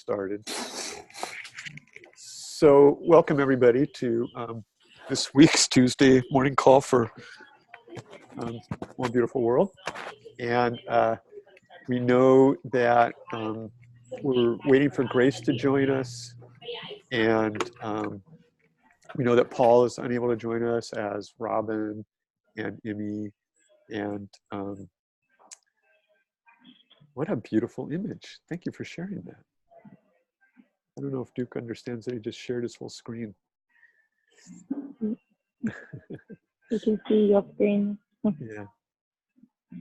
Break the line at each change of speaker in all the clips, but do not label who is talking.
started. So welcome everybody to this week's Tuesday morning call for One Beautiful World. And we know that we're waiting for Grace to join us. And we know that Paul is unable to join us, as Robin and Emmy. And what a beautiful image. Thank you for sharing that. I don't know if Duke understands that he just shared his whole screen.
You can see your screen.
Yeah,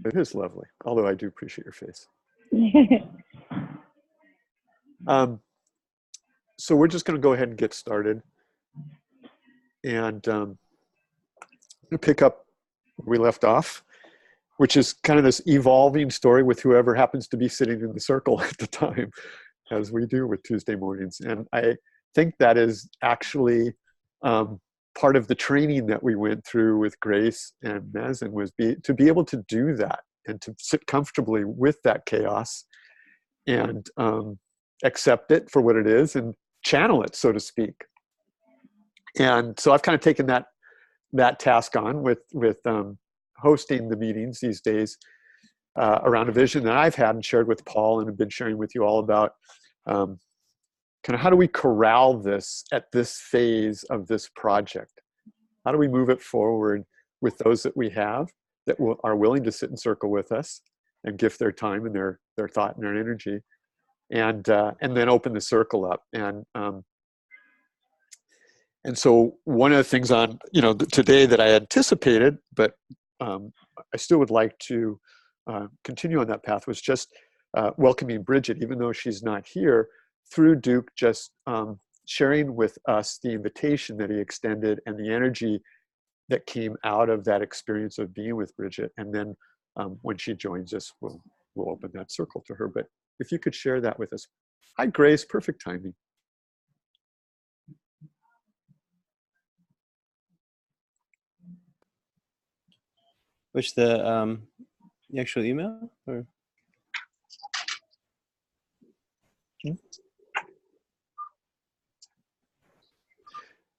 it is lovely, although I do appreciate your face. So we're just going to go ahead and get started and pick up where we left off, which is kind of this evolving story with whoever happens to be sitting in the circle at the time, as we do with Tuesday mornings. And I think that is actually part of the training that we went through with Grace and Mazen, was to be able to do that and to sit comfortably with that chaos and accept it for what it is and channel it, so to speak. And so I've kind of taken that task on with hosting the meetings these days around a vision that I've had and shared with Paul and have been sharing with you all about kind of how do we corral this at this phase of this project? How do we move it forward with those that we have that are willing to sit in circle with us and give their time and their thought and their energy, and then open the circle up. And so one of the things on today that I anticipated, but I still would like to continue on that path, was just welcoming Bridget, even though she's not here, through Duke just sharing with us the invitation that he extended and the energy that came out of that experience of being with Bridget. And then when she joins us, we'll open that circle to her. But if you could share that with us. Hi, Grace, perfect timing.
Which the actual email, or?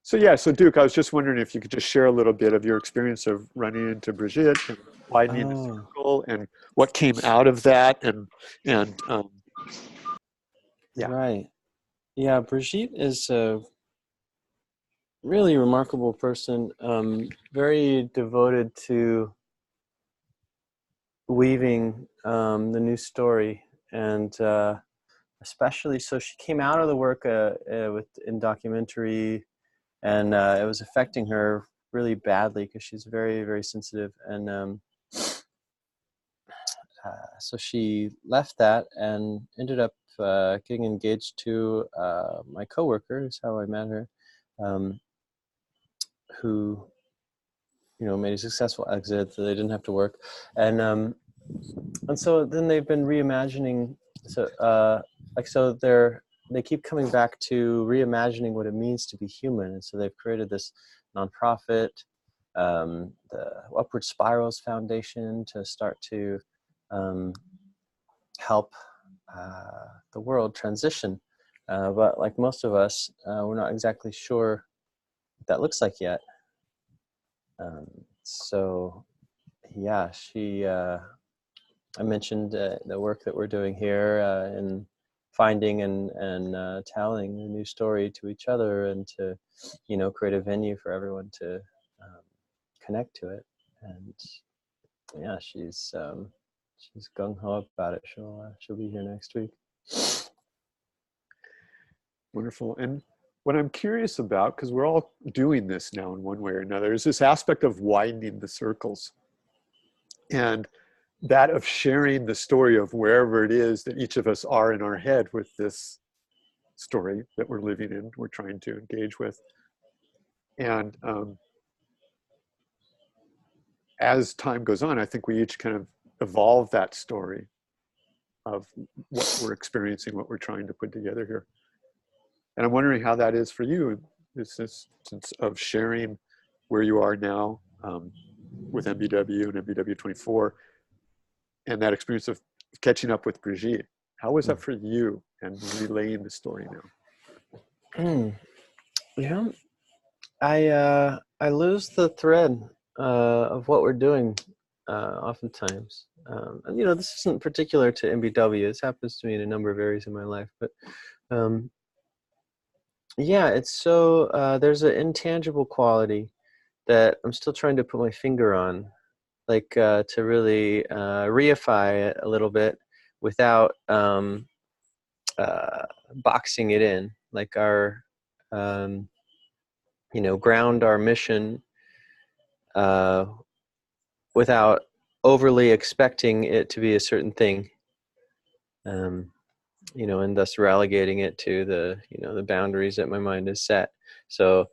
So Duke, I was just wondering if you could just share a little bit of your experience of running into Brigitte and widening the circle and what came out of that, and yeah.
Right. Yeah, Brigitte is a really remarkable person, very devoted to weaving the new story, and especially so she came out of the work in documentary, and it was affecting her really badly because she's very, very sensitive, and so she left that and ended up getting engaged to my coworker. Is how I met her, who made a successful exit, so they didn't have to work, and so then they've been reimagining. So they keep coming back to reimagining what it means to be human, and so they've created this nonprofit, the Upward Spirals Foundation, to start to help the world transition. But like most of us, we're not exactly sure what that looks like yet. So yeah, I mentioned the work that we're doing here in finding and telling a new story to each other, and to create a venue for everyone to connect to it. And yeah, she's gung-ho about it. She'll be here next week.
Wonderful. And what I'm curious about, because we're all doing this now in one way or another, is this aspect of widening the circles, and that of sharing the story of wherever it is that each of us are in our head with this story that we're living in, we're trying to engage with. And as time goes on, I think we each kind of evolve that story of what we're experiencing, what we're trying to put together here. And I'm wondering how that is for you, is this sense of sharing where you are now with MBW and MBW24, and that experience of catching up with Brigitte. How was that for you? relaying the story now.
Yeah, I lose the thread of what we're doing oftentimes. And this isn't particular to MBW. This happens to me in a number of areas in my life. But yeah, it's so there's an intangible quality that I'm still trying to put my finger on, like to really reify it a little bit without boxing it in, like our ground our mission without overly expecting it to be a certain thing, and thus relegating it to the boundaries that my mind has set. So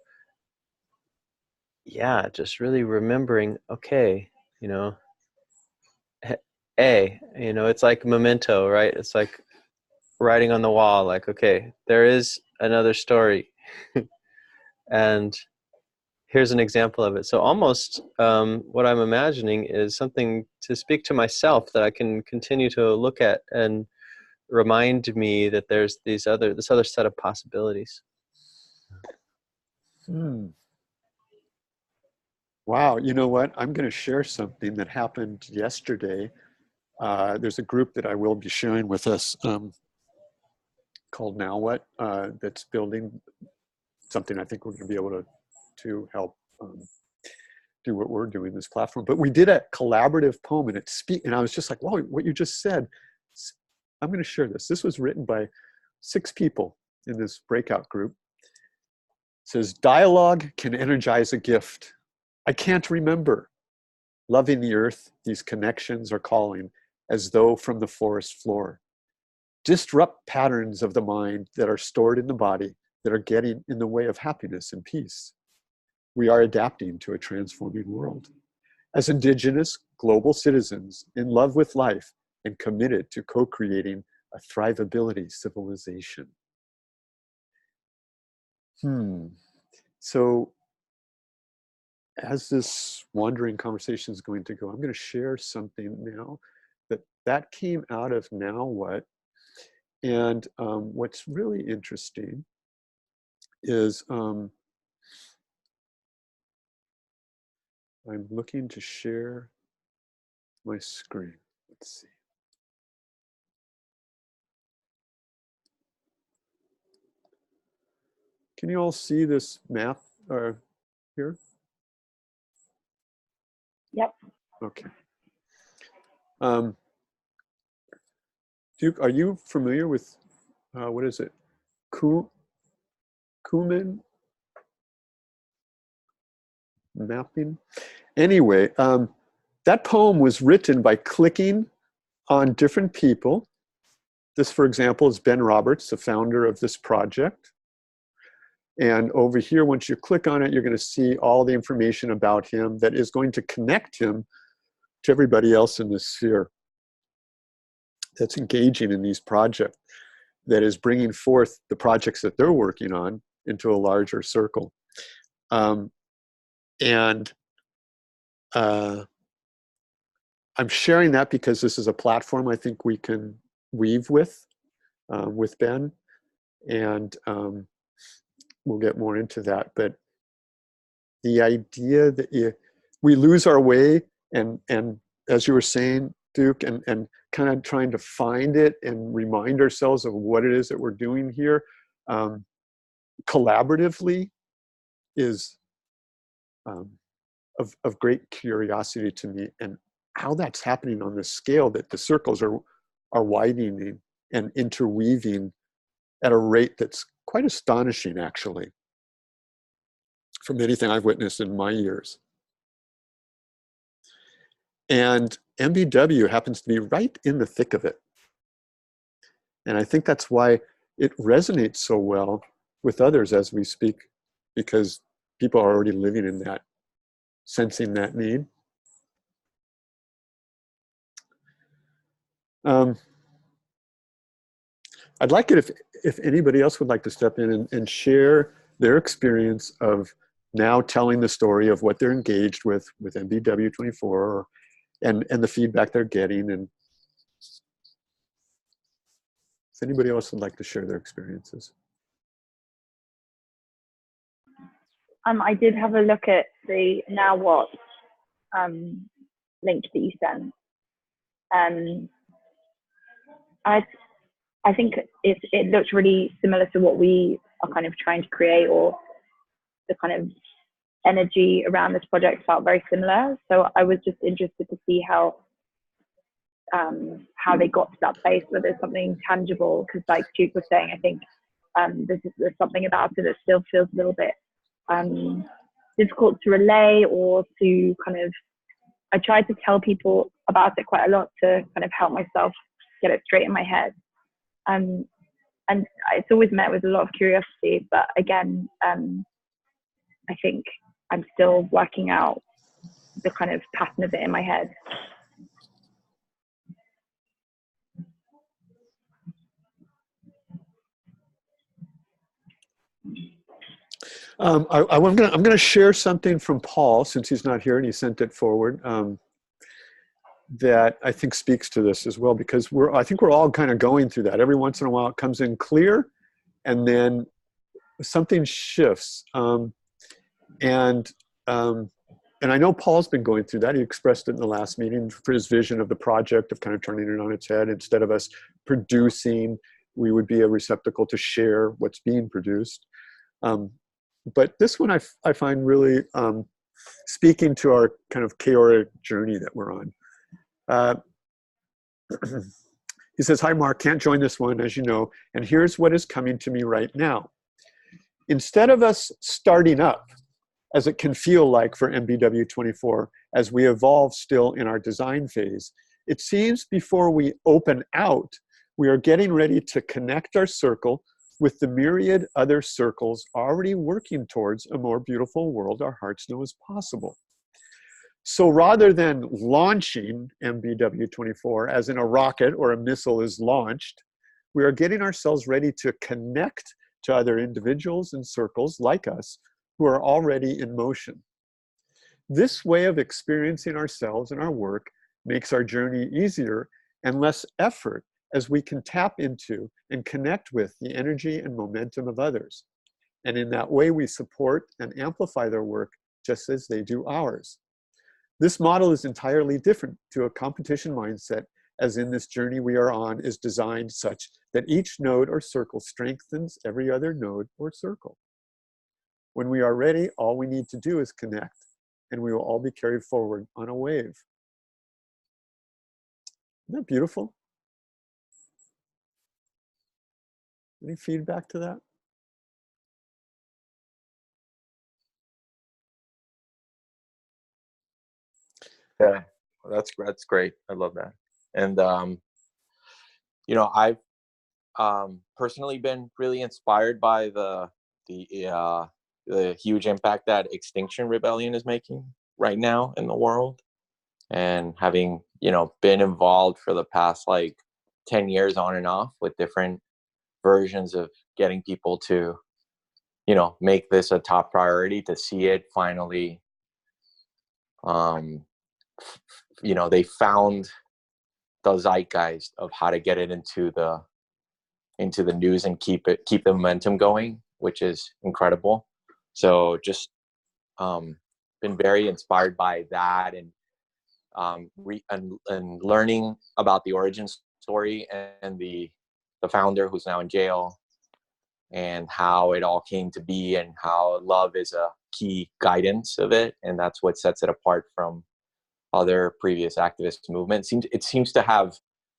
yeah, just really remembering, okay, it's like memento, right? It's like writing on the wall, like, okay, there is another story. And here's an example of it. So almost what I'm imagining is something to speak to myself that I can continue to look at and remind me that there's this other set of possibilities.
Wow, you know what? I'm going to share something that happened yesterday. There's a group that I will be sharing with us called Now What, that's building something I think we're going to be able to help do what we're doing, this platform. But we did a collaborative poem, and I was just like, wow, what you just said, I'm going to share this. This was written by 6 people in this breakout group. It says, dialogue can energize a gift. I can't remember. Loving the earth, these connections are calling, as though from the forest floor. Disrupt patterns of the mind that are stored in the body that are getting in the way of happiness and peace. We are adapting to a transforming world. As Indigenous global citizens in love with life and committed to co-creating a thrivability civilization. So as this wandering conversation is going to go, I'm going to share something now that came out of Now What. And what's really interesting is I'm looking to share my screen. Let's see. Can you all see this map here?
Yep.
Okay. Duke, are you familiar with, what is it? Kuman mapping? Anyway, that poem was written by clicking on different people. This, for example, is Ben Roberts, the founder of this project. And over here, once you click on it, you're going to see all the information about him that is going to connect him to everybody else in this sphere that's engaging in these projects, that is bringing forth the projects that they're working on into a larger circle. I'm sharing that because this is a platform I think we can weave with Ben, and we'll get more into that. But the idea that we lose our way, and as you were saying, Duke, and kind of trying to find it and remind ourselves of what it is that we're doing here collaboratively is of great curiosity to me, and how that's happening on this scale, that the circles are widening and interweaving at a rate that's quite astonishing, actually, from anything I've witnessed in my years. And MBW happens to be right in the thick of it. And I think that's why it resonates so well with others as we speak, because people are already living in that, sensing that need. I'd like it if anybody else would like to step in and share their experience of now telling the story of what they're engaged with MBW24, and the feedback they're getting. And If anybody else would like to share their experiences.
I did have a look at the Now What link that you sent. I think it looks really similar to what we are kind of trying to create, or the kind of energy around this project felt very similar. So I was just interested to see how they got to that place where there's something tangible. Because like Duke was saying, I think there's something about it that still feels a little bit difficult to relay, or to kind of, I tried to tell people about it quite a lot to kind of help myself get it straight in my head. And it's always met with a lot of curiosity, but again, I think I'm still working out the kind of pattern of it in my head.
I'm going to share something from Paul, since he's not here and he sent it forward, that I think speaks to this as well, because I think we're all kind of going through that. Every once in a while it comes in clear, and then something shifts. And I know Paul's been going through that. He expressed it in the last meeting for his vision of the project, of kind of turning it on its head. Instead of us producing, we would be a receptacle to share what's being produced. But this one I find really speaking to our kind of chaotic journey that we're on. He says, "Hi, Mark, can't join this one, as you know, and here's what is coming to me right now. Instead of us starting up, as it can feel like for MBW24, as we evolve still in our design phase, it seems before we open out, we are getting ready to connect our circle with the myriad other circles already working towards a more beautiful world our hearts know is possible. So rather than launching MBW24 as in a rocket or a missile is launched, we are getting ourselves ready to connect to other individuals and circles like us who are already in motion. This way of experiencing ourselves and our work makes our journey easier and less effort, as we can tap into and connect with the energy and momentum of others. And in that way, we support and amplify their work just as they do ours. This model is entirely different to a competition mindset, as in this journey we are on is designed such that each node or circle strengthens every other node or circle. When we are ready, all we need to do is connect, and we will all be carried forward on a wave." Isn't that beautiful? Any feedback to that?
Yeah, that's great. I love that. And you know, I've personally been really inspired by the huge impact that Extinction Rebellion is making right now in the world, and having, you know, been involved for the past like 10 years on and off with different versions of getting people to, you know, make this a top priority, to see it finally, you know, they found the zeitgeist of how to get it into the news and keep the momentum going, which is incredible. So just been very inspired by that, and learning about the origin story and the founder, who's now in jail, and how it all came to be, and how love is a key guidance of it, and that's what sets it apart from other previous activist movements. It seems to have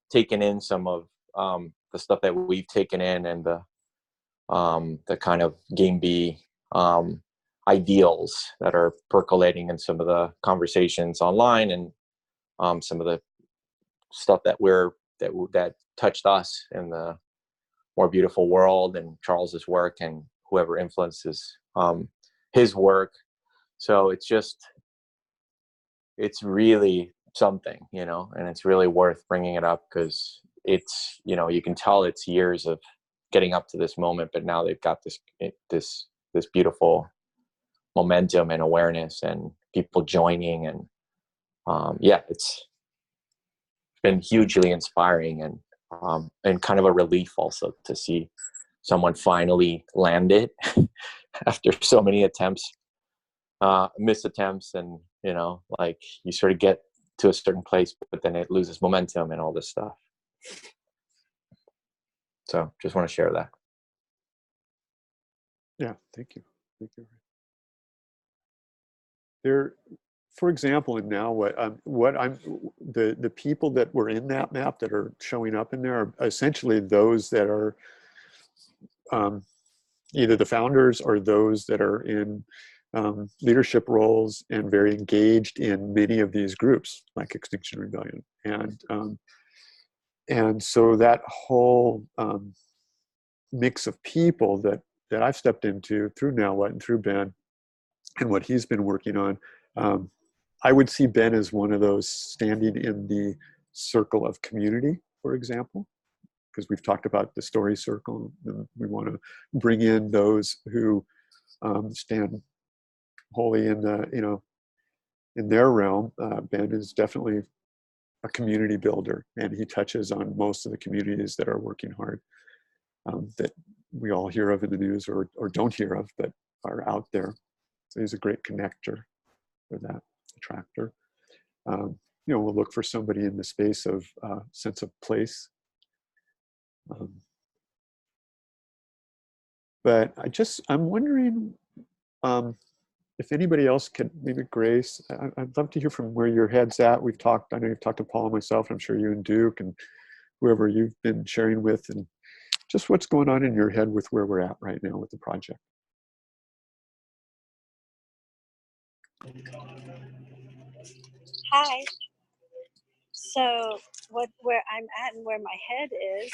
taken in some of the stuff that we've taken in, and the kind of Game B ideals that are percolating in some of the conversations online, and some of the stuff that touched us in the more beautiful world, and Charles's work, and whoever influences his work. So it's really something, you know, and it's really worth bringing it up, because it's, you know, you can tell it's years of getting up to this moment, but now they've got this beautiful momentum and awareness, and people joining, and yeah, it's been hugely inspiring, and and kind of a relief also to see someone finally land it after so many attempts, missed attempts, and like you sort of get to a certain place, but then it loses momentum and all this stuff. So just want to share that.
Yeah, thank you. There, for example, and now the people that were in that map that are showing up in there are essentially those that are either the founders or those that are in leadership roles and very engaged in many of these groups, like Extinction Rebellion, and so that whole mix of people that I've stepped into through Now and through Ben and what he's been working on. I would see Ben as one of those standing in the circle of community, for example, because we've talked about the story circle, and we want to bring in those who stand wholly in in their realm. Ben is definitely a community builder, and he touches on most of the communities that are working hard, that we all hear of in the news or don't hear of, but are out there. So he's a great connector for that, attractor. We'll look for somebody in the space of sense of place. But I'm wondering if anybody else could, maybe Grace, I'd love to hear from where your head's at. I know you've talked to Paul and myself, and I'm sure you and Duke and whoever you've been sharing with, and just what's going on in your head with where we're at right now with the project.
Hi. So where I'm at and where my head is.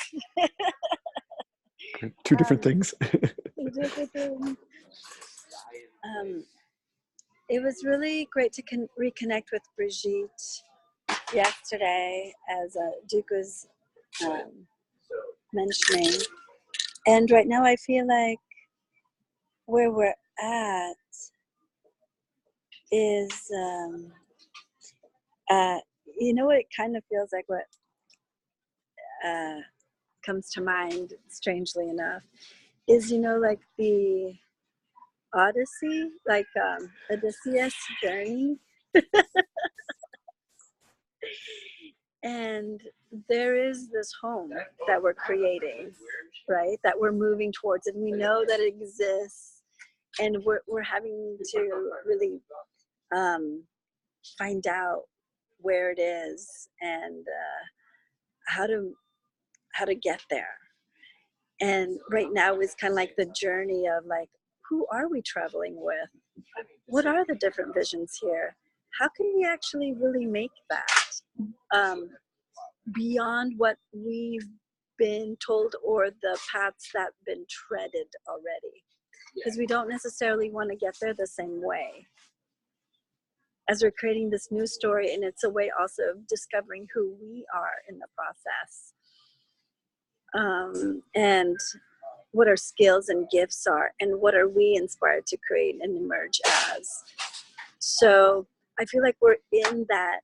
Two different things.
It was really great to reconnect with Brigitte yesterday, as Duke was mentioning. And right now I feel like where we're at is, what it kind of feels like, what comes to mind, strangely enough, is, like the Odyssey, like Odysseus' journey. And there is this home that we're creating, right? That we're moving towards, and we know that it exists, and we're having to really find out where it is and how to get there. And right now is kind of like the journey of like, who are we traveling with? What are the different visions here? How can we actually really make that beyond what we've been told or the paths that have been treaded already? Because we don't necessarily want to get there the same way. As we're creating this new story, and it's a way also of discovering who we are in the process. And what our skills and gifts are, and what are we inspired to create and emerge as. So I feel like we're in that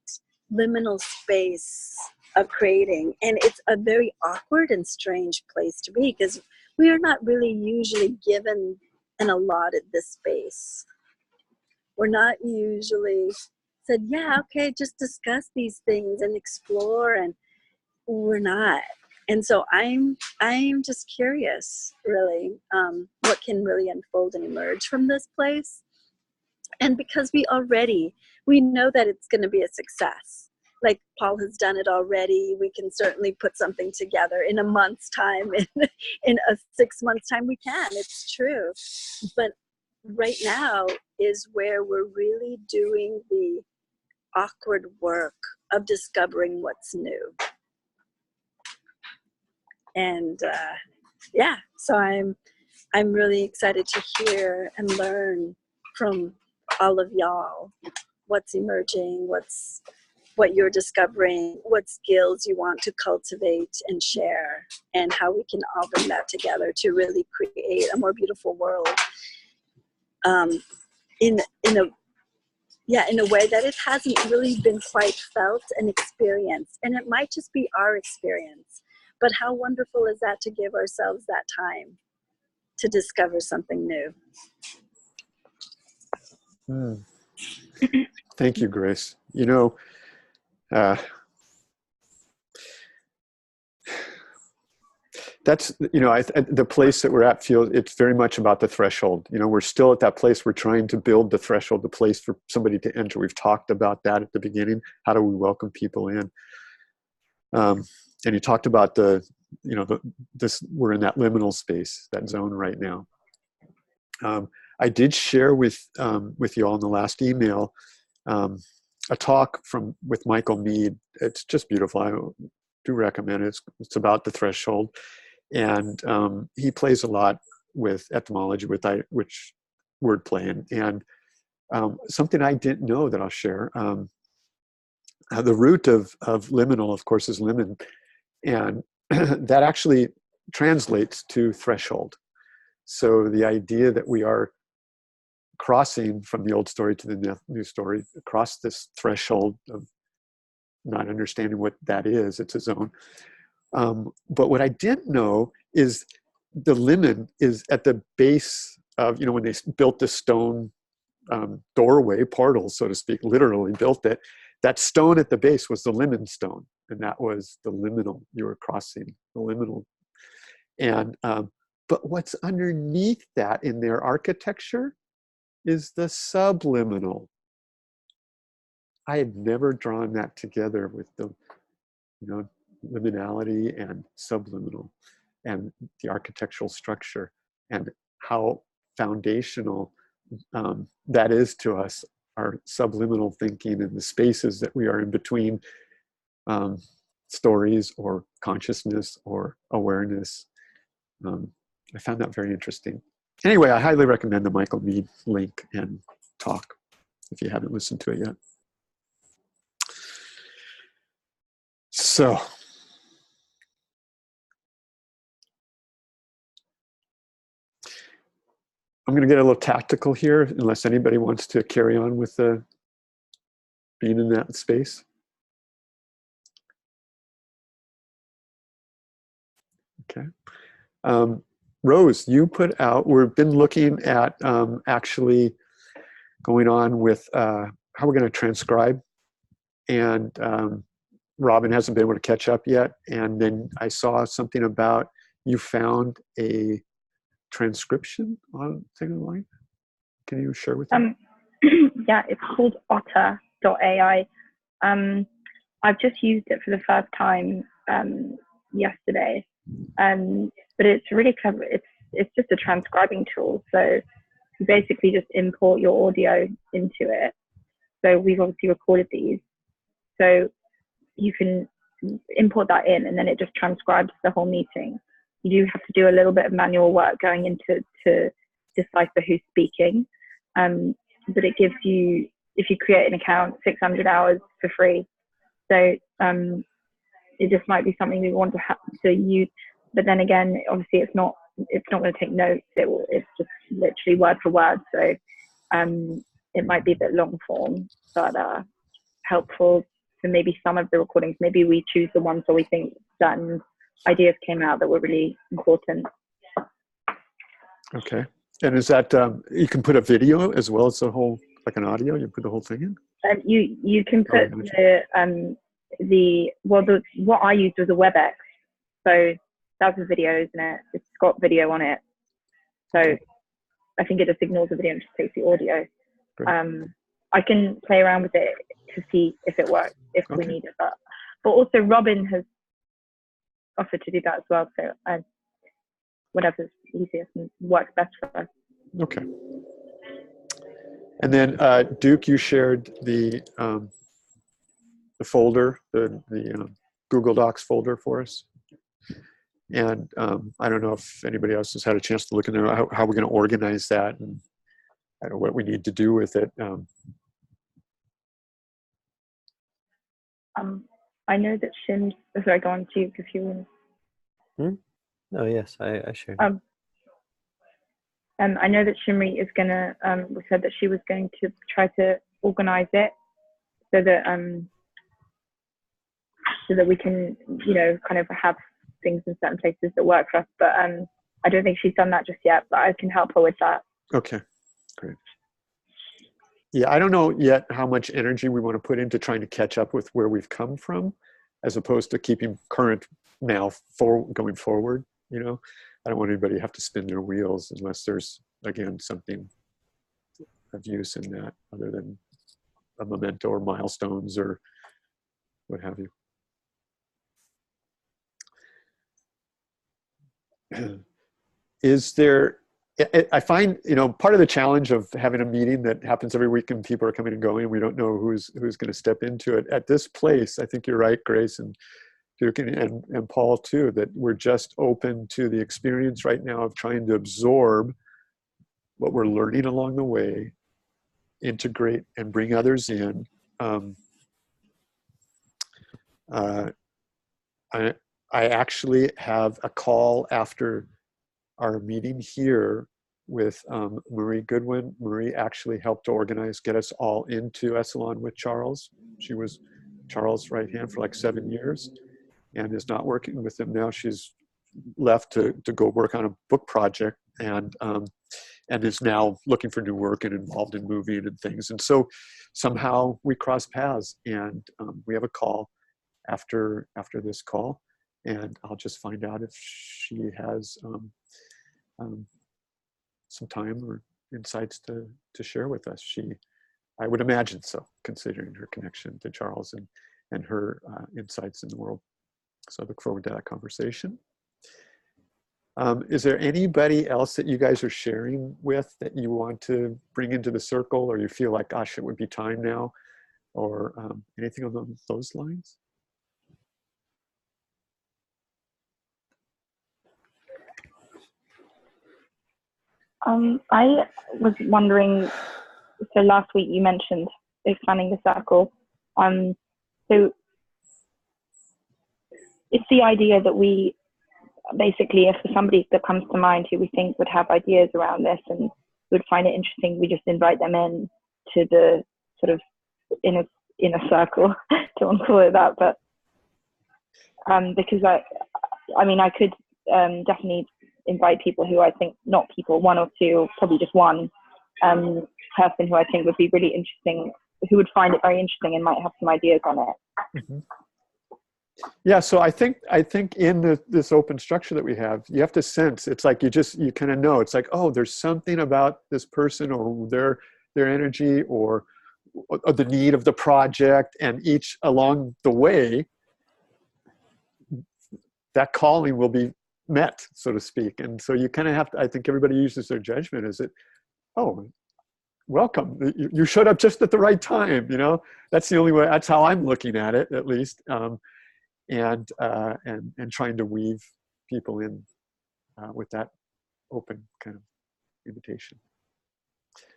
liminal space of creating, and it's a very awkward and strange place to be, because we are not really usually given and allotted this space. We're not usually said, yeah, okay, just discuss these things and explore, and we're not. And so I'm just curious, really, what can really unfold and emerge from this place. And because we know that it's going to be a success. Like Paul has done it already. We can certainly put something together in a month's time, in a 6 months time, we can, it's true. But right now is where we're really doing the awkward work of discovering what's new. And so I'm really excited to hear and learn from all of y'all what's emerging, what you're discovering, what skills you want to cultivate and share, and how we can all bring that together to really create a more beautiful world in a way that it hasn't really been quite felt and experienced. And it might just be our experience, But how wonderful is that to give ourselves that time to discover something new?
Thank you, Grace. You know, that's, you know, the place that we're at feels, it's very much about the threshold. You know, we're still at that place. We're trying to build the threshold, the place for somebody to enter. We've talked about that at the beginning. How do we welcome people in? And you talked about you know, we're in that liminal space, that zone right now. I did share with you all in the last email a talk with Michael Mead. It's just beautiful. I do recommend it. It's about the threshold. And he plays a lot with etymology, which wordplay, and something I didn't know that I'll share. The root of liminal, of course, is limen, and that actually translates to threshold. So the idea that we are crossing from the old story to the new story, across this threshold of not understanding what that is, it's a zone. But what I didn't know is the limen is at the base of, you know, when they built the stone doorway, portal, so to speak, literally built it, that stone at the base was the limen stone. And that was the liminal, you were crossing the liminal. And, but what's underneath that in their architecture is the subliminal. I had never drawn that together with the, you know, liminality and subliminal and the architectural structure and how foundational that is to us, our subliminal thinking and the spaces that we are in between stories or consciousness or awareness. I found that very interesting. Anyway, I highly recommend the Michael Mead link and talk if you haven't listened to it yet. So, I'm going to get a little tactical here, unless anybody wants to carry on with being in that space. Okay. Rose, you put out, we've been looking at actually going on with how we're going to transcribe. And Robin hasn't been able to catch up yet. And then I saw something about you found a transcription on Second Line. Can you share with me?
Yeah, it's called otter.ai. I've just used it for the first time yesterday, but it's really clever. It's just a transcribing tool. So you basically just import your audio into it. So we've obviously recorded these. So you can import that in, and then it just transcribes the whole meeting. You do have to do a little bit of manual work going into to decipher who's speaking. But it gives you, if you create an account, 600 hours for free. So it just might be something we want to use. But then again, obviously it's not going to take notes. It's just literally word for word. So it might be a bit long form, but helpful for maybe some of the recordings. Maybe we choose the ones where we think certain ideas came out that were really important.
Okay. And is that, you can put a video as well as like an audio, you put the whole thing in?
You can put what I used was a WebEx. So that's a video, isn't it? It's got video on it. So okay. I think it just ignores the video and just takes the audio. I can play around with it to see if it works, if we need it. But also Robin has offered to do that as well. So whatever's easiest and works best for us.
Okay. And then Duke, you shared the folder, the Google Docs folder for us. And I don't know if anybody else has had a chance to look in there, how we're going to organize that and I don't know what we need to do with it.
I know that Shim's, sorry, go on, Duke, if you want.
Oh, yes, I shared.
I know that Shimri is going to, said that she was going to try to organize it so that we can, you know, kind of have things in certain places that work for us. But I don't think she's done that just yet, but I can help her with that.
Okay, great. Yeah, I don't know yet how much energy we want to put into trying to catch up with where we've come from, as opposed to keeping current now going forward. You know, I don't want anybody to have to spin their wheels unless there's, again, something of use in that other than a memento or milestones or what have you. Is there, I find, you know, part of the challenge of having a meeting that happens every week and people are coming and going, we don't know who's going to step into it. At this place, I think you're right, Grace and Duke and Paul too, that we're just open to the experience right now of trying to absorb what we're learning along the way, integrate and bring others in. I actually have a call after our meeting here with Marie Goodwin. Marie actually helped to organize, get us all into Esalen with Charles. She was Charles' right hand for like 7 years and is not working with him now. She's left to go work on a book project and is now looking for new work and involved in moving and things. And so somehow we cross paths, and we have a call after this call, and I'll just find out if she has some time or insights to share with us. I would imagine so, considering her connection to Charles and her insights in the world. So I look forward to that conversation. Is there anybody else that you guys are sharing with that you want to bring into the circle, or you feel like, gosh, it would be time now, or anything along those lines?
I was wondering, so last week you mentioned expanding the circle. So it's the idea that we basically, if somebody that comes to mind who we think would have ideas around this and would find it interesting, we just invite them in to the sort of inner circle. Don't want to call it that, but because I mean, I could definitely invite people who I think, not people, one or two, probably just one person who I think would be really interesting, who would find it very interesting and might have some ideas on it.
Mm-hmm. Yeah, so I think in this open structure that we have, you have to sense, it's like you kind of know, it's like, oh, there's something about this person or their energy or the need of the project, and each along the way, that calling will be met, so to speak. And so you kind of have to, I think everybody uses their judgment as oh, welcome, you showed up just at the right time, you know? That's the only way, that's how I'm looking at it, at least. And trying to weave people in with that open kind of invitation.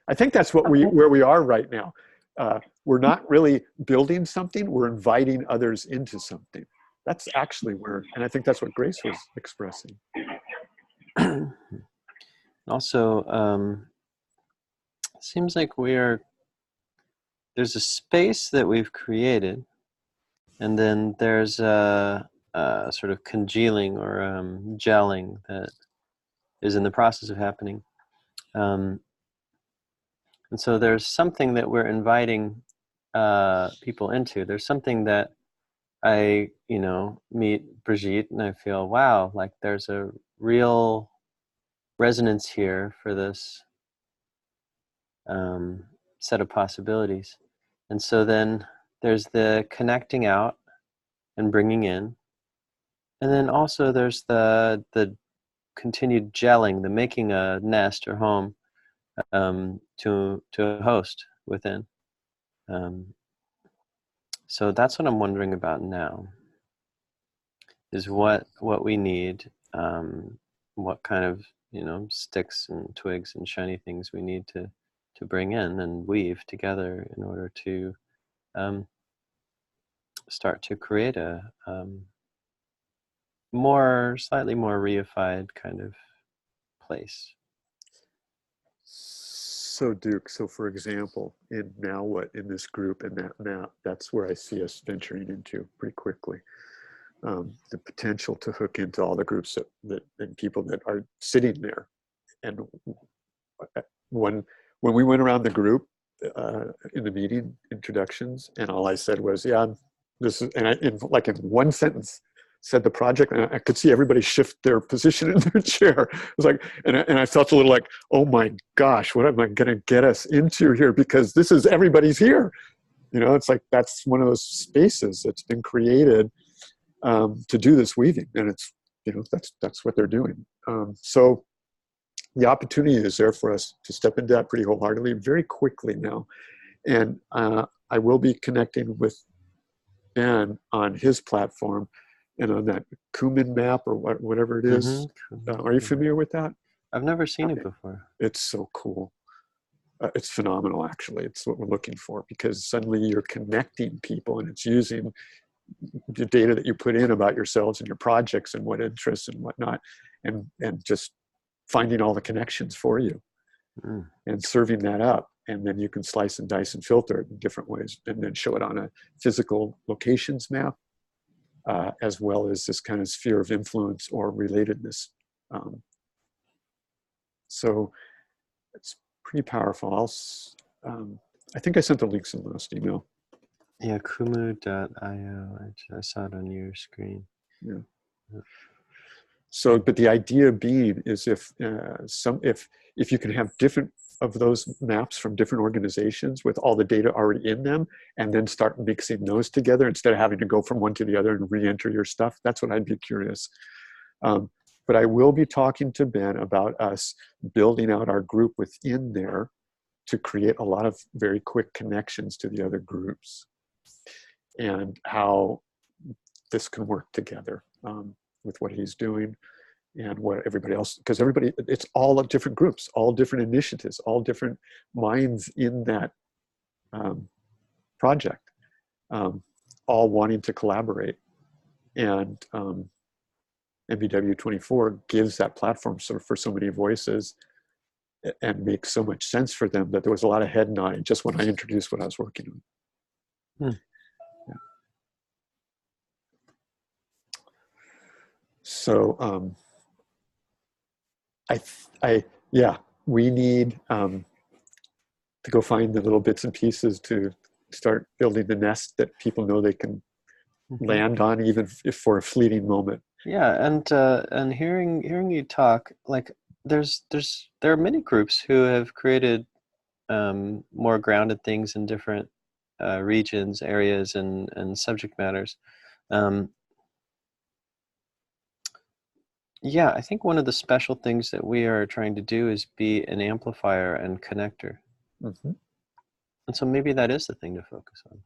I think that's where we are right now. We're not really building something, we're inviting others into something. That's actually where, and I think that's what Grace was expressing.
Also, it seems like there's a space that we've created, and then there's a sort of congealing or gelling that is in the process of happening. And so there's something that we're inviting people into. There's something that I, meet Brigitte and I feel, wow, like there's a real resonance here for this set of possibilities. And so then there's the connecting out and bringing in. And then also there's the continued gelling, the making a nest or home to a host within. So that's what I'm wondering about now, is what we need, what kind of sticks and twigs and shiny things we need to bring in and weave together in order to start to create a slightly more reified kind of place.
So Duke, so for example, in this group and that's where I see us venturing into pretty quickly. the potential to hook into all the groups and people that are sitting there. And when we went around the group in the meeting introductions, and all I said was, "Yeah, this is," and in one sentence, said the project, and I could see everybody shift their position in their chair. It was like, and I felt a little like, oh my gosh, what am I going to get us into here? Because this is everybody's here. It's like that's one of those spaces that's been created to do this weaving, and it's that's what they're doing. So the opportunity is there for us to step into that pretty wholeheartedly, very quickly now, and I will be connecting with Ben on his platform and on that Kumin map or whatever it is. Are you familiar with that?
I've never seen it before.
It's so cool. It's phenomenal, actually. It's what we're looking for, because suddenly you're connecting people, and it's using the data that you put in about yourselves and your projects and what interests and whatnot, and just finding all the connections for you and serving that up. And then you can slice and dice and filter it in different ways, and then show it on a physical locations map, as well as this kind of sphere of influence or relatedness. So it's pretty powerful. I think I sent the links in the last email.
Yeah, kumu.io. I saw it on your screen.
Yeah. So, but the idea being is if you can have different of those maps from different organizations with all the data already in them, and then start mixing those together instead of having to go from one to the other and re-enter your stuff, that's what I'd be curious. But I will be talking to Ben about us building out our group within there to create a lot of very quick connections to the other groups, and how this can work together with what he's doing and what everybody else, because it's all of different groups, all different initiatives, all different minds in that project, all wanting to collaborate. And MBW24 gives that platform for so many voices, and makes so much sense for them that there was a lot of head nodding just when I introduced what I was working on. Yeah. So we need to go find the little bits and pieces to start building the nest that people know they can land on, even if for a fleeting moment.
Yeah, and hearing you talk, like there are many groups who have created more grounded things in different regions, areas, and subject matters. Yeah, I think one of the special things that we are trying to do is be an amplifier and connector. And so maybe that is the thing to focus on.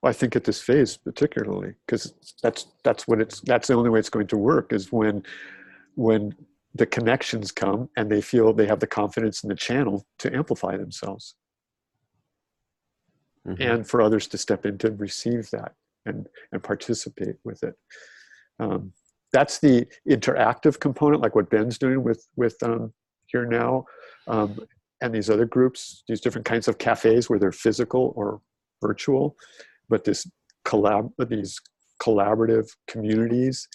Well, I think at this phase particularly, because that's the only way it's going to work, is when the connections come and they feel they have the confidence in the channel to amplify themselves, and for others to step in to receive that and participate with it. That's the interactive component, like what Ben's doing with Here Now, and these other groups, these different kinds of cafes where they're physical or virtual, but these collaborative communities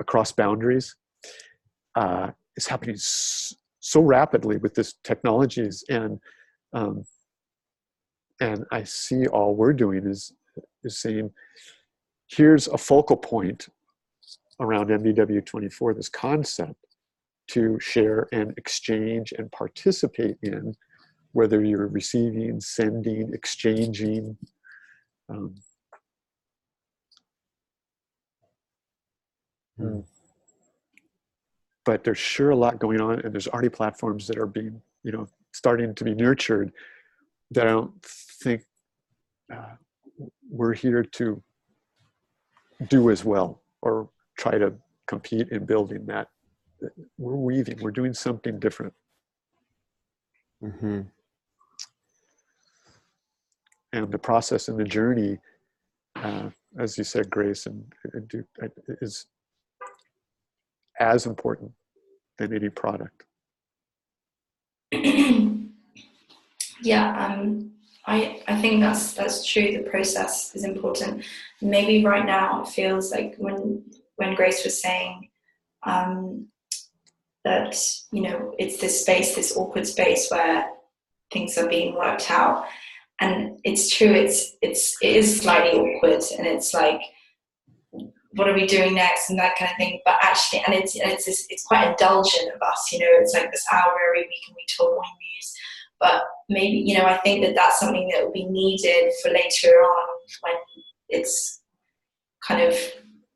across boundaries is happening so rapidly with this technologies, and I see all we're doing is saying, here's a focal point around MBW24, this concept to share and exchange and participate in, whether you're receiving, sending, exchanging. But there's sure a lot going on, and there's already platforms that are being, starting to be nurtured, that I don't think we're here to do as well or try to compete in building that. We're weaving, we're doing something different. And the process and the journey, as you said, Grace, and is as important than any product.
Yeah, I think that's true. The process is important. Maybe right now it feels like when Grace was saying that, you know, it's this space, this awkward space where things are being worked out, and it's true. It is slightly awkward, and it's like, what are we doing next, and that kind of thing. But actually, and it's quite indulgent of us, you know. It's like this hour every week, and we talk, we muse. But maybe, you know, I think that that's something that will be needed for later on when it's kind of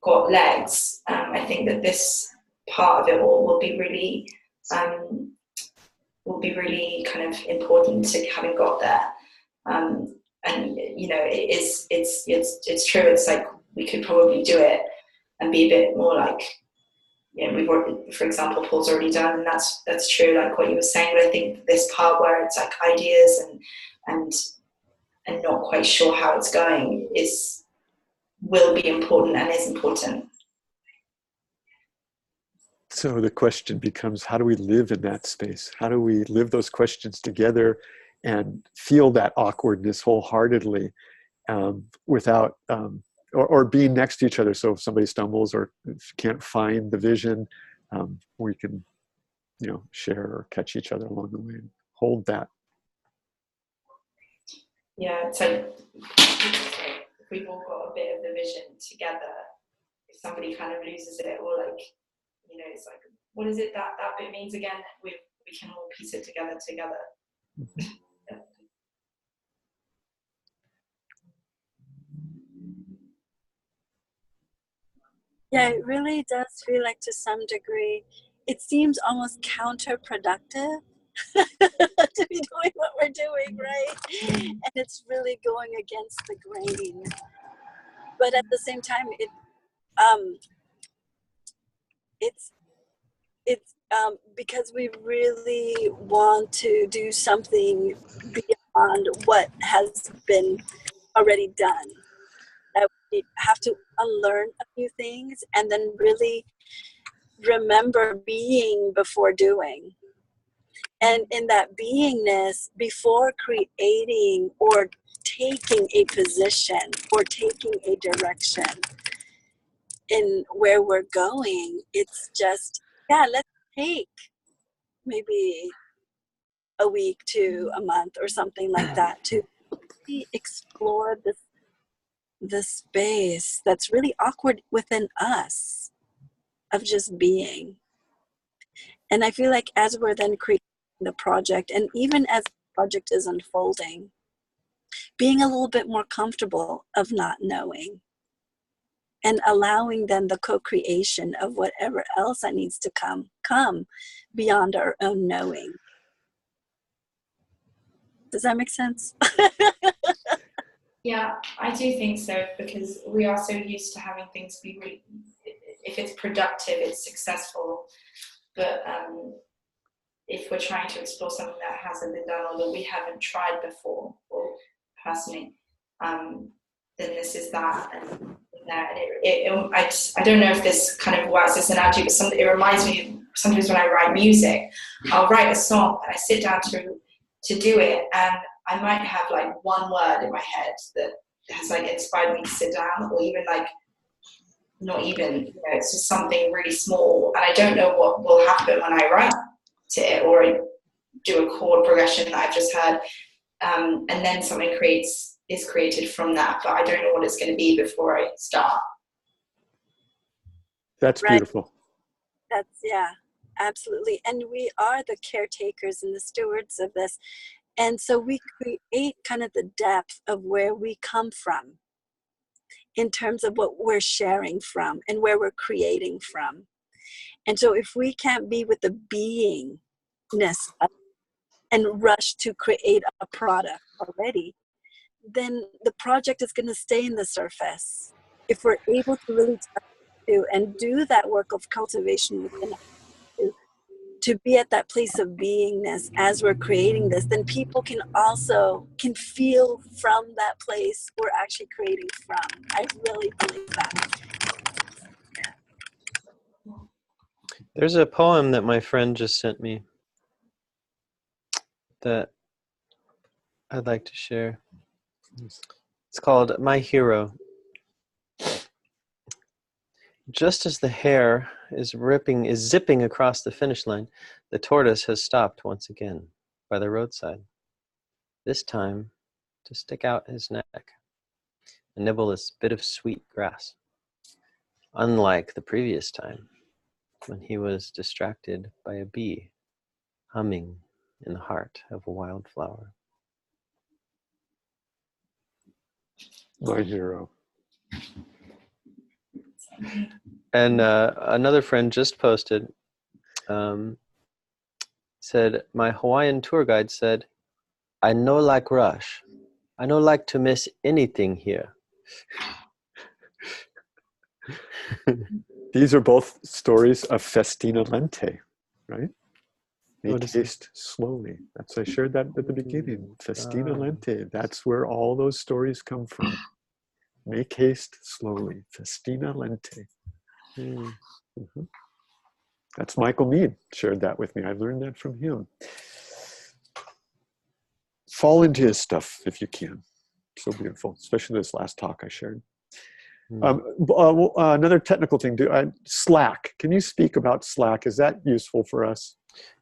got legs. I think that this part of it all will be really kind of important to having got there. And you know, it's true. It's like we could probably do it and be a bit more like, you know, we've already, for example, Paul's already done, and that's true, like what you were saying. But I think this part where it's like ideas and not quite sure how it's going will be important and is important.
So the question becomes, how do we live in that space? How do we live those questions together and feel that awkwardness wholeheartedly, without or being next to each other? So if somebody stumbles or can't find the vision, we can, you know, share or catch each other along the way and hold that.
Yeah, it's like if we've all got a bit of the vision together, if somebody kind of loses it, or like, you know, it's like, what is it that bit means again? We can all piece it together.
Mm-hmm.
Yeah, it really does feel like, to some degree, it seems almost counterproductive to be doing what we're doing, right? And it's really going against the grain. But at the same time, it's because we really want to do something beyond what has been already done. That we have to unlearn a few things and then really remember being before doing. And in that beingness, before creating or taking a position or taking a direction in where we're going, it's just, yeah, let's take maybe a week to a month or something like that to really explore this space that's really awkward within us of just being. And I feel like as we're then creating the project, and even as the project is unfolding, being a little bit more comfortable of not knowing and allowing then the co-creation of whatever else that needs to come beyond our own knowing. Does that make sense?
Yeah, I do think so, because we are so used to having things be really, if it's productive, it's successful. But if we're trying to explore something that hasn't been done or that we haven't tried before, or personally, then this is that. And I don't know if this kind of works as an analogy, but it reminds me sometimes when I write music, I'll write a song and I sit down to do it, and I might have like one word in my head that has like inspired me to sit down, or even like not even, you know, it's just something really small, and I don't know what will happen when I write to it or I do a chord progression that I've just heard, and then something is created from that, but I don't know what it's going to be before I start.
That's
right.
Beautiful.
That's, yeah, absolutely. And we are the caretakers and the stewards of this. And so we create kind of the depth of where we come from in terms of what we're sharing from and where we're creating from. And so if we can't be with the beingness and rush to create a product already, then the project is going to stay in the surface. If we're able to really touch to and do that work of cultivation within us, to be at that place of beingness as we're creating this, then people can feel from that place we're actually creating from. I really believe that.
There's a poem that my friend just sent me that I'd like to share. It's called My Hero. Just as the hare is zipping across the finish line, the tortoise has stopped once again by the roadside. This time to stick out his neck and nibble this bit of sweet grass. Unlike the previous time, when he was distracted by a bee humming in the heart of a wildflower.
My hero.
And another friend just posted, said, my Hawaiian tour guide said, I no like rush. I no like to miss anything here.
These are both stories of festina lente, right? Make haste slowly. I shared that at the beginning. Festina lente. That's where all those stories come from. Make haste slowly. Festina lente. Mm-hmm. That's Michael Mead shared that with me. I learned that from him. Fall into his stuff if you can. So beautiful, especially this last talk I shared. Another technical thing, Slack. Can you speak about Slack? Is that useful for us?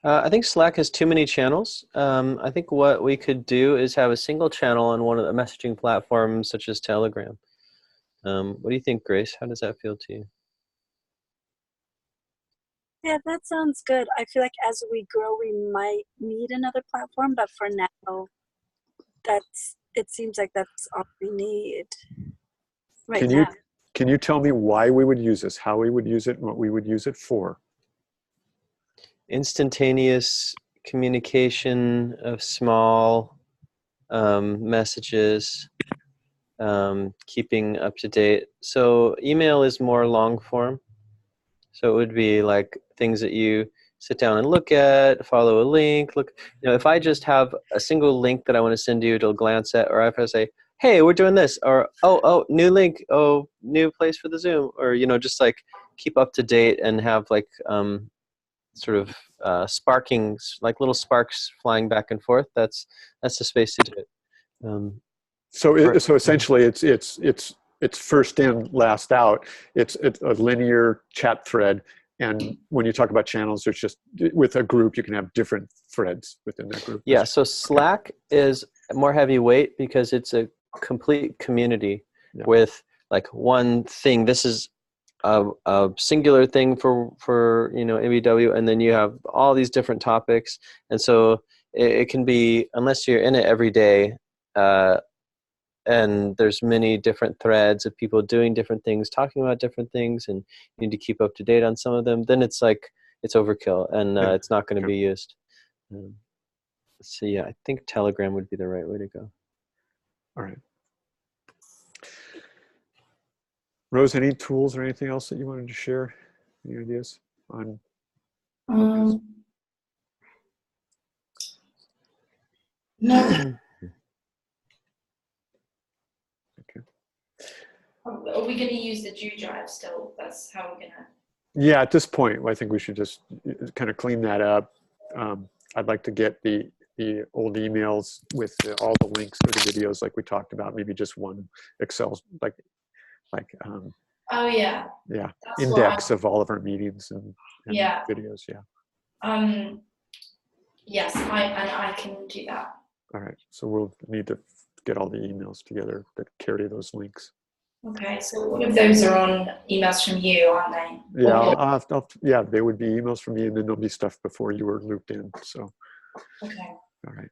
I think Slack has too many channels. I think what we could do is have a single channel on one of the messaging platforms, such as Telegram. What do you think, Grace? How does that feel to you?
Yeah, that sounds good. I feel like as we grow, we might need another platform, but for now, it seems like that's all we need right now.
Can you tell me why we would use this, how we would use it, and what we would use it for?
Instantaneous communication of small messages, keeping up to date. So email is more long form. So it would be like things that you sit down and look at, follow a link. If I just have a single link that I want to send you, it'll glance at, or if I say, hey, we're doing this, or oh, new link, oh, new place for the Zoom, or just like keep up to date and have like sort of sparking, like little sparks flying back and forth. That's the space to do it.
So essentially, it's first in, last out. It's a linear chat thread, and when you talk about channels, there's just with a group you can have different threads within that group.
Yeah. So Slack is more heavyweight because it's a complete community with like one thing. This is a singular thing for MBW, and then you have all these different topics, and so it can be, unless you're in it every day, and there's many different threads of people doing different things, talking about different things, and you need to keep up to date on some of them, then it's like it's overkill, and it's not going to be used. So yeah, I think Telegram would be the right way to go.
All right. Rose, any tools or anything else that you wanted to share? Any ideas on?
No.
Okay.
Are we going to use the Dew drive still? That's how we're going to.
Yeah, at this point, I think we should just kind of clean that up. I'd like to get the old emails with all the links to the videos, like we talked about. Maybe just one Excel, like.
Oh yeah.
Yeah. That's index of all of our meetings and videos. Yeah.
Yes, I can do that.
All right. So we'll need to get all the emails together that carry those links.
Okay. So all of those are on emails from you, aren't they?
Yeah. They would be emails from me, and then there'll be stuff before you were looped in. So.
Okay.
All right.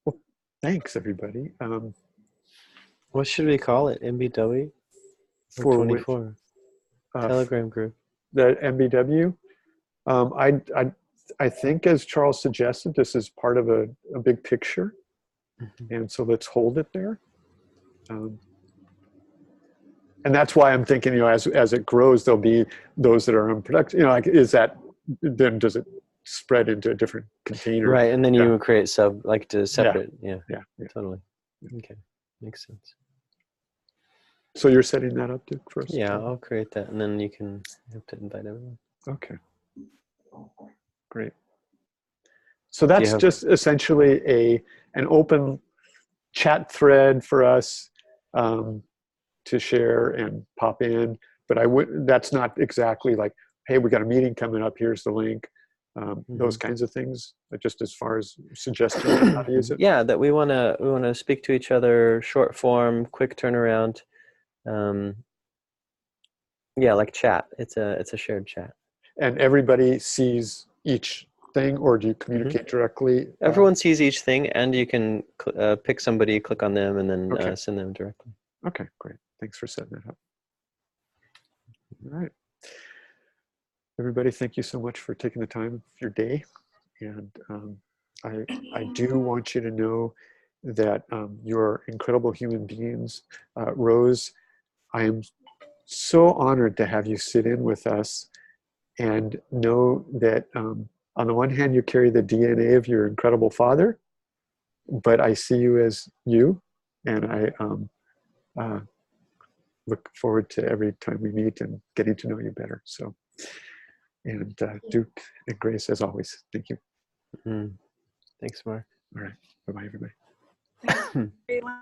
Well, thanks everybody.
What should we call it? MBW?
For
24. Telegram group.
The MBW. I think, as Charles suggested, this is part of a big picture, and so let's hold it there. And that's why I'm thinking, as it grows, there'll be those that are unproductive. Then does it spread into a different container?
Right, and then you would create separate. Yeah. Totally. Okay, makes sense.
So you're setting that up, Duke, for us?
Yeah, I'll create that, and then you can have to invite everyone.
Okay. Great. So that's just essentially an open chat thread for us to share and pop in. But that's not exactly like, hey, we got a meeting coming up, here's the link. Those kinds of things, just as far as suggestions on how to use it.
Yeah, that we wanna speak to each other, short form, quick turnaround. Yeah, like chat. It's a shared chat.
And everybody sees each thing, or do you communicate directly?
Everyone sees each thing, and you can pick somebody, click on them, and then send them directly.
Okay, great. Thanks for setting that up. All right. Everybody, thank you so much for taking the time of your day. And I do want you to know that you're incredible human beings. Rose, I am so honored to have you sit in with us and know that on the one hand, you carry the DNA of your incredible father, but I see you as you, and I look forward to every time we meet and getting to know you better. So, and Duke and Grace, as always, thank you.
Thanks, Mark.
All right. Bye-bye, everybody.
Everyone.